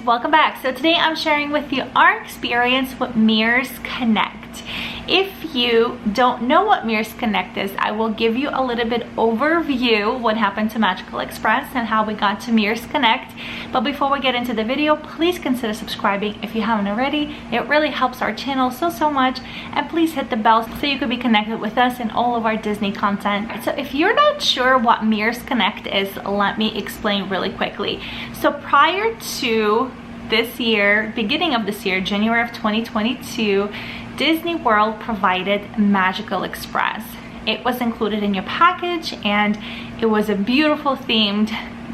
welcome back. So today I'm sharing with you our experience with Mears Connect. If you don't know what Mears Connect is, I will give you a little bit overview what happened to Magical Express and how we got to Mears Connect. But before we get into the video, please consider subscribing if you haven't already. It really helps our channel so much, and please hit the bell so you can be connected with us and all of our Disney content. So if you're not sure what Mears Connect is, let me explain really quickly. So prior to this year, beginning of this year, January of 2022, Disney World provided Magical Express. It was included in your package, and it was a beautiful themed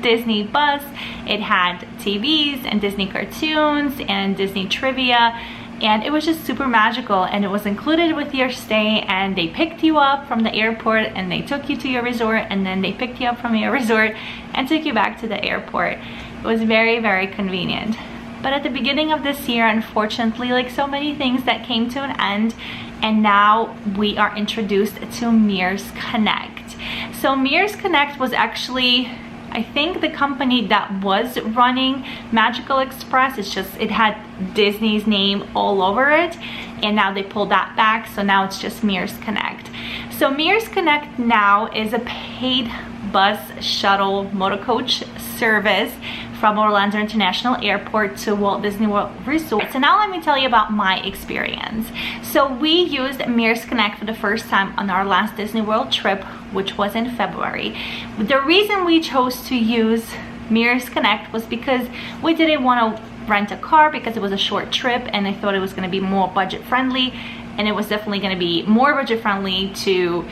Disney bus. It had TVs and Disney cartoons and Disney trivia, and it was just super magical, and it was included with your stay. And they picked you up from the airport and they took you to your resort, and then they picked you up from your resort and took you back to the airport. It was very convenient. But at the beginning of this year, unfortunately, like so many things, that came to an end, and now we are introduced to Mears Connect. So Mears Connect was actually, I think, the company that was running Magical Express. It's just, it had Disney's name all over it, and now they pulled that back, so now it's just Mears Connect. So Mears Connect now is a paid bus shuttle motor coach service from Orlando International Airport to Walt Disney World Resort. So now let me tell you about my experience. So we used Mears Connect for the first time on our last Disney World trip, which was in February. The reason we chose to use Mears Connect was because we didn't want to rent a car because it was a short trip, and I thought it was going to be more budget friendly, and it was definitely going to be more budget friendly to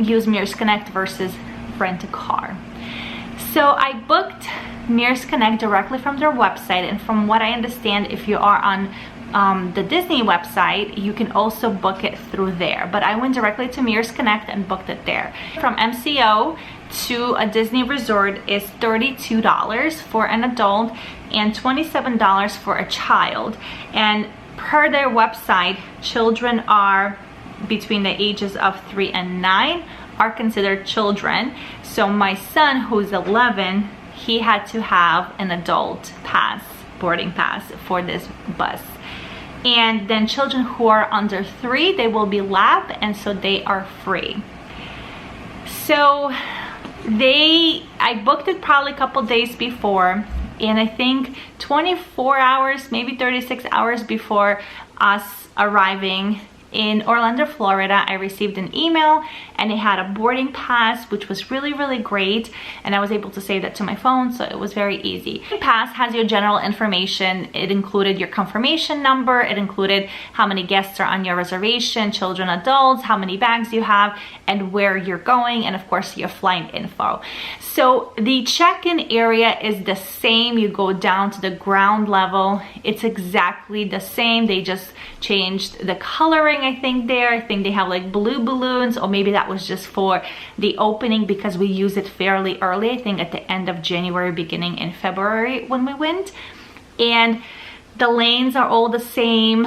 use Mears Connect versus rent a car. So I booked Mears Connect directly from their website, and from what I understand, if you are on the Disney website, you can also book it through there. But I went directly to Mears Connect and booked it there. From MCO to a Disney resort is $32 for an adult and $27 for a child. And per their website, children are between the ages of 3 and 9 are considered children. So my son, who's 11, he had to have an adult pass, boarding pass for this bus. And then children who are under 3, they will be lap, and so they are free. So I booked it probably a couple days before, and I think 24 hours, maybe 36 hours before us arriving in Orlando, Florida, I received an email, and it had a boarding pass, which was really great, and I was able to save that to my phone, so it was very easy. The pass has your general information. It included your confirmation number, it included how many guests are on your reservation, children, adults, how many bags you have, and where you're going, and of course your flight info. So the check-in area is the same. You go down to the ground level, it's exactly the same. They just changed the coloring, I think there. I think they have like blue balloons, or maybe that was just for the opening because we use it fairly early, I think at the end of January, beginning in February when we went. And the lanes are all the same.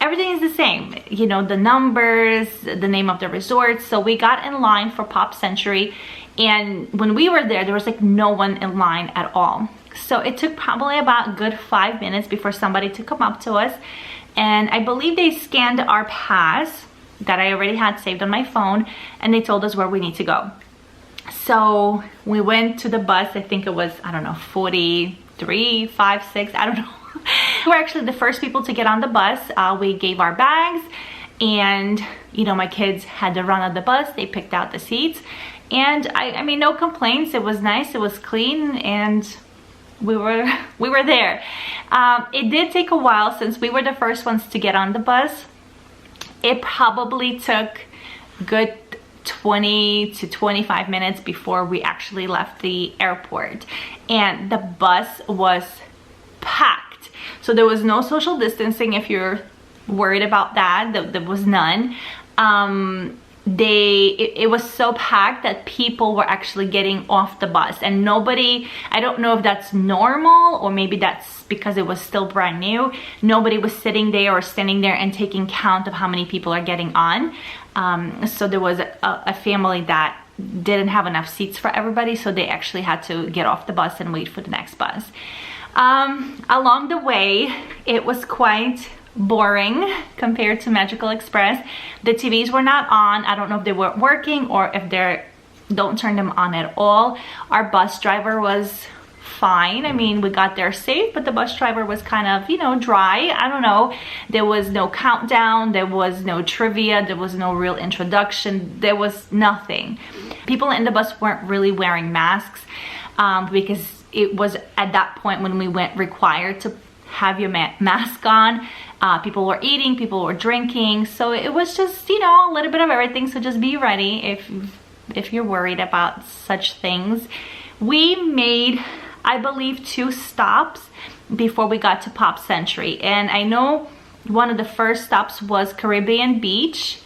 Everything is the same, you know, the numbers, the name of the resort. So we got in line for Pop Century, and when we were there was like no one in line at all. So it took probably about a good 5 minutes before somebody to come up to us, and I believe they scanned our pass that I already had saved on my phone, and they told us where we need to go. So we went to the bus. I think it was, I don't know, 43, 5, 6, I don't know. We were actually the first people to get on the bus. We gave our bags, and you know, my kids had to run on the bus. They picked out the seats, and I mean, no complaints. It was nice, it was clean, and we were there. It did take a while since we were the first ones to get on the bus. It probably took good 20 to 25 minutes before we actually left the airport, and the bus was packed. So there was no social distancing. If you're worried about that, there was none. It was so packed that people were actually getting off the bus, and nobody, I don't know if that's normal or maybe that's because it was still brand new, nobody was sitting there or standing there and taking count of how many people are getting on. So there was a family that didn't have enough seats for everybody, so they actually had to get off the bus and wait for the next bus. Along the way, it was quite boring compared to Magical Express. The TVs were not on. I don't know if they weren't working or if they don't turn them on at all. Our bus driver was fine. I mean, we got there safe, but the bus driver was kind of, you know, dry. I don't know. There was no countdown. There was no trivia. There was no real introduction. There was nothing. People in the bus weren't really wearing masks because it was at that point when we went required to have your mask on. People were eating, people were drinking, so it was just, you know, a little bit of everything. So just be ready if you're worried about such things. We made, I believe, 2 stops before we got to Pop Century, and I know one of the first stops was Caribbean Beach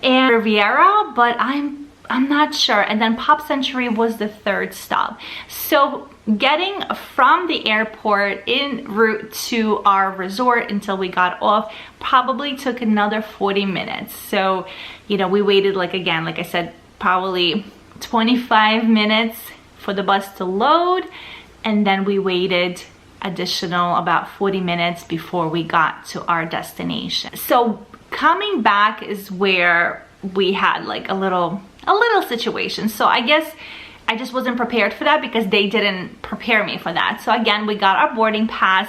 and Riviera, but I'm not sure. And then Pop Century was the 3rd stop. So getting from the airport en route to our resort until we got off probably took another 40 minutes. So, you know, we waited, like, again, like I said, probably 25 minutes for the bus to load, and then we waited additional about 40 minutes before we got to our destination. So coming back is where we had like a little situation. So I guess I just wasn't prepared for that because they didn't prepare me for that. So again, we got our boarding pass.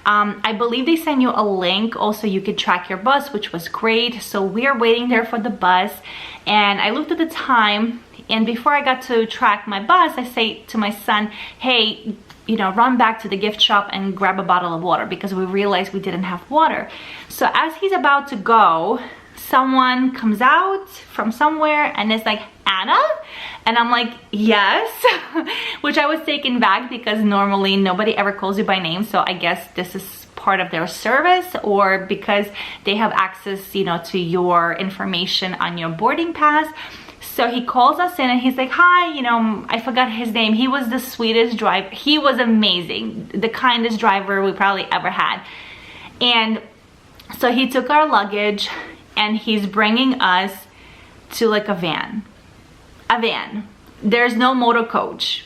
I believe they send you a link also, you could track your bus, which was great. So we're waiting there for the bus, and I looked at the time, and before I got to track my bus, I say to my son, hey, you know, run back to the gift shop and grab a bottle of water, because we realized we didn't have water. So as he's about to go, someone comes out from somewhere and is like, Anna? And I'm like, yes, which I was taken back because normally nobody ever calls you by name. So I guess this is part of their service, or because they have access, you know, to your information on your boarding pass. So he calls us in and he's like, hi, you know, I forgot his name. He was the sweetest driver. He was amazing. The kindest driver we probably ever had. And so he took our luggage and he's bringing us to like a van. There's no motor coach.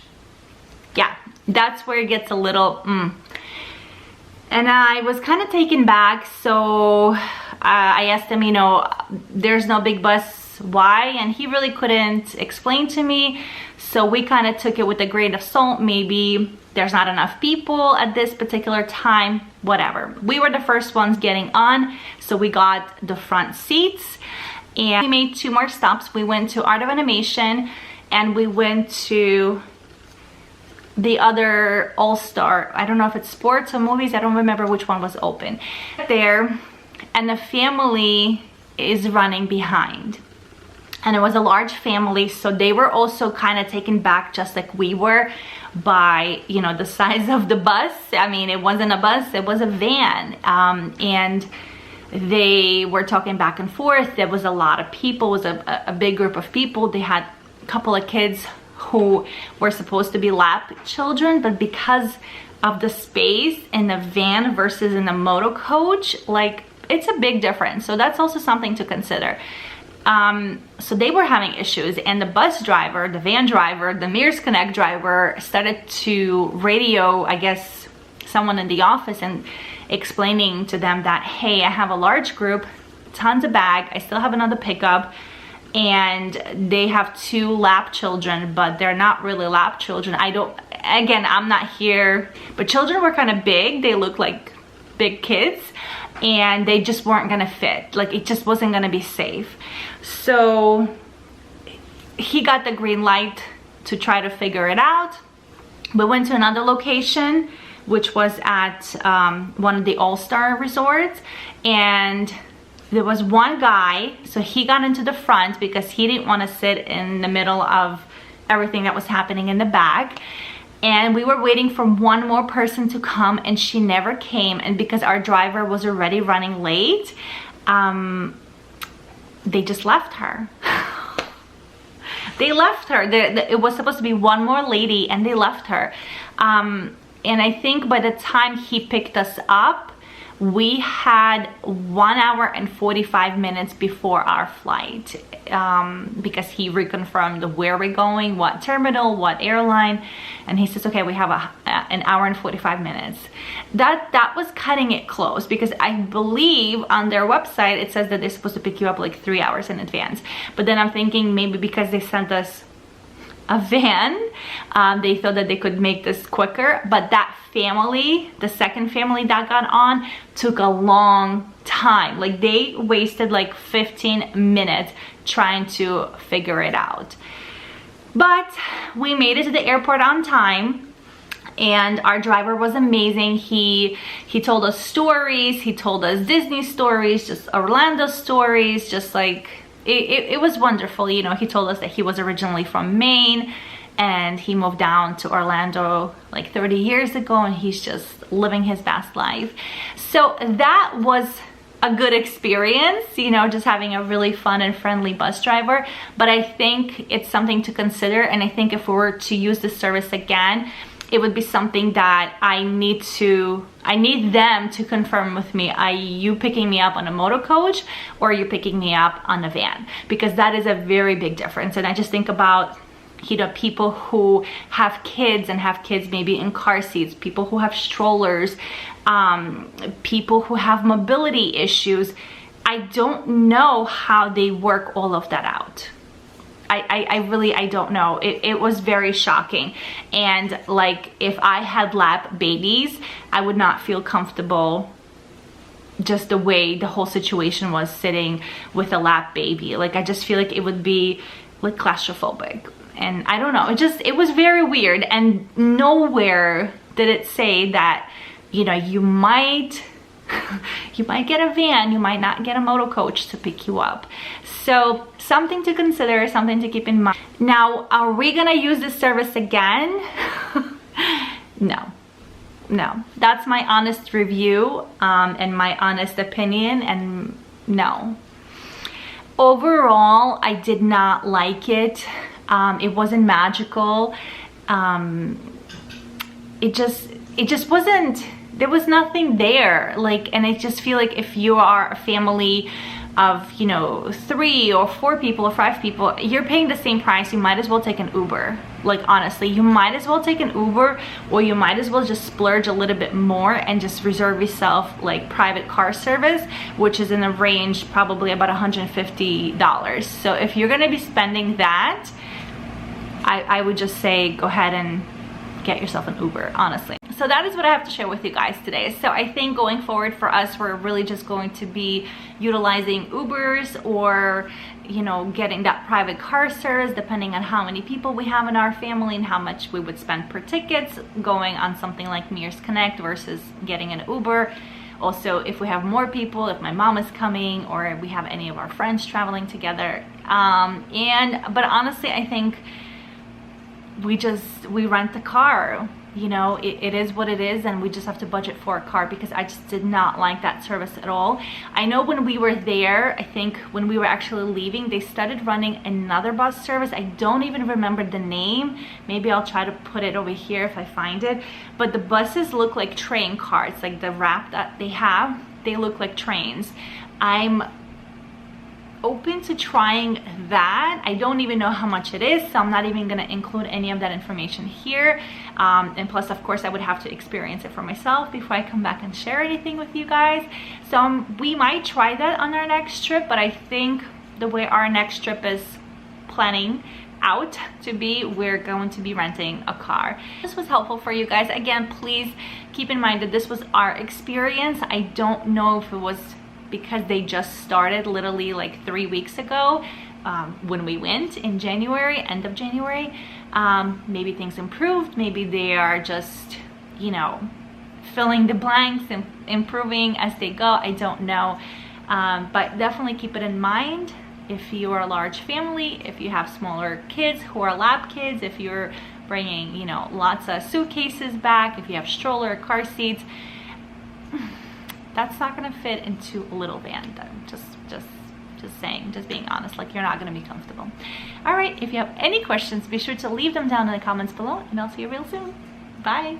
Yeah, that's where it gets a little, And I was kind of taken back. So I asked him, you know, there's no big bus, why? And he really couldn't explain to me. So we kind of took it with a grain of salt. Maybe there's not enough people at this particular time, whatever. We were the first ones getting on, so we got the front seats. And we made 2 more stops. We went to Art of Animation and we went to the other All-Star. I don't know if it's sports or movies. I don't remember which one was open. There, and the family is running behind. And it was a large family, so they were also kind of taken back, just like we were, by, you know, the size of the bus. I mean, it wasn't a bus, it was a van. And they were talking back and forth. There was a lot of people. It was a big group of people. They had a couple of kids who were supposed to be lap children, but because of the space in the van versus in the motor coach, like, it's a big difference. So that's also something to consider. So they were having issues, and the bus driver, the van driver, the Mears Connect driver started to radio, I guess, someone in the office and explaining to them that, hey, I have a large group, tons of bag, I still have another pickup, and they have 2 lap children, but they're not really lap children. I'm not here, but children were kind of big. They looked like big kids, and they just weren't gonna fit. Like, it just wasn't gonna be safe. So he got the green light to try to figure it out. We went to another location, which was at one of the All-Star resorts, and there was one guy, so he got into the front because he didn't want to sit in the middle of everything that was happening in the back. And we were waiting for one more person to come, and she never came. And because our driver was already running late, they just left her. They left her. It was supposed to be one more lady, and they left her. And I think by the time he picked us up, We had 1 hour and 45 minutes before our flight because he reconfirmed where we're going, what terminal, what airline, and he says, okay, we have an hour and 45 minutes. That was cutting it close, because I believe on their website it says that they're supposed to pick you up like 3 hours in advance. But then I'm thinking maybe because they sent us a van, they thought that they could make this quicker. But that family, the second family that got on, took a long time. Like they wasted like 15 minutes trying to figure it out. But we made it to the airport on time, and our driver was amazing. He told us stories, he told us Disney stories, just Orlando stories, just like it was wonderful. You know, he told us that he was originally from Maine and he moved down to Orlando like 30 years ago, and he's just living his best life. So that was a good experience, you know, just having a really fun and friendly bus driver. But I think it's something to consider, and I think if we were to use this service again, it would be something that I need them to confirm with me. Are you picking me up on a motor coach, or are you picking me up on a van? Because that is a very big difference. And I just think about, you know, people who have kids and have kids maybe in car seats, people who have strollers, people who have mobility issues. I don't know how they work all of that out. I don't know. It was very shocking. And like, if I had lap babies, I would not feel comfortable just the way the whole situation was sitting with a lap baby. Like, I just feel like it would be like claustrophobic. And I don't know, it was very weird. And nowhere did it say that, you know, you might get a van, you might not get a motor coach to pick you up. So something to consider, something to keep in mind. Now, are we gonna use this service again? No. That's my honest review and my honest opinion, and no. Overall, I did not like it. It wasn't magical. It just wasn't, there was nothing there. Like, and I just feel like if you are a family of, you know, 3 or 4 people or 5 people, you're paying the same price. You might as well take an Uber. Like, honestly, you might as well take an Uber, or you might as well just splurge a little bit more and just reserve yourself like private car service, which is in a range probably about $150. So if you're gonna be spending that, I would just say go ahead and get yourself an Uber, honestly. So that is what I have to share with you guys today. So I think going forward for us, we're really just going to be utilizing Ubers, or, you know, getting that private car service, depending on how many people we have in our family and how much we would spend per tickets, going on something like Mears Connect versus getting an Uber. Also, if we have more people, if my mom is coming, or we have any of our friends traveling together. But honestly, I think we rent the car. You know, it is what it is, and we just have to budget for a car, because I just did not like that service at all. I know when we were there, I think when we were actually leaving, they started running another bus service. I don't even remember the name. Maybe I'll try to put it over here if I find it. But the buses look like train cars, like the wrap that they have, they look like trains. I'm open to trying that. I don't even know how much it is, so I'm not even going to include any of that information here. And plus, of course, I would have to experience it for myself before I come back and share anything with you guys. So we might try that on our next trip, but I think the way our next trip is planning out to be, we're going to be renting a car. This was helpful for you guys. Again, please keep in mind that this was our experience. I don't know if it was because they just started literally like 3 weeks ago when we went in January, end of January. Maybe things improved, maybe they are just, you know, filling the blanks and improving as they go. I don't know, but definitely keep it in mind if you are a large family, if you have smaller kids who are lab kids, if you're bringing, you know, lots of suitcases back, if you have stroller car seats, that's not gonna fit into a little van. Just saying, just being honest, like, you're not gonna be comfortable. All right, if you have any questions, be sure to leave them down in the comments below, and I'll see you real soon. Bye.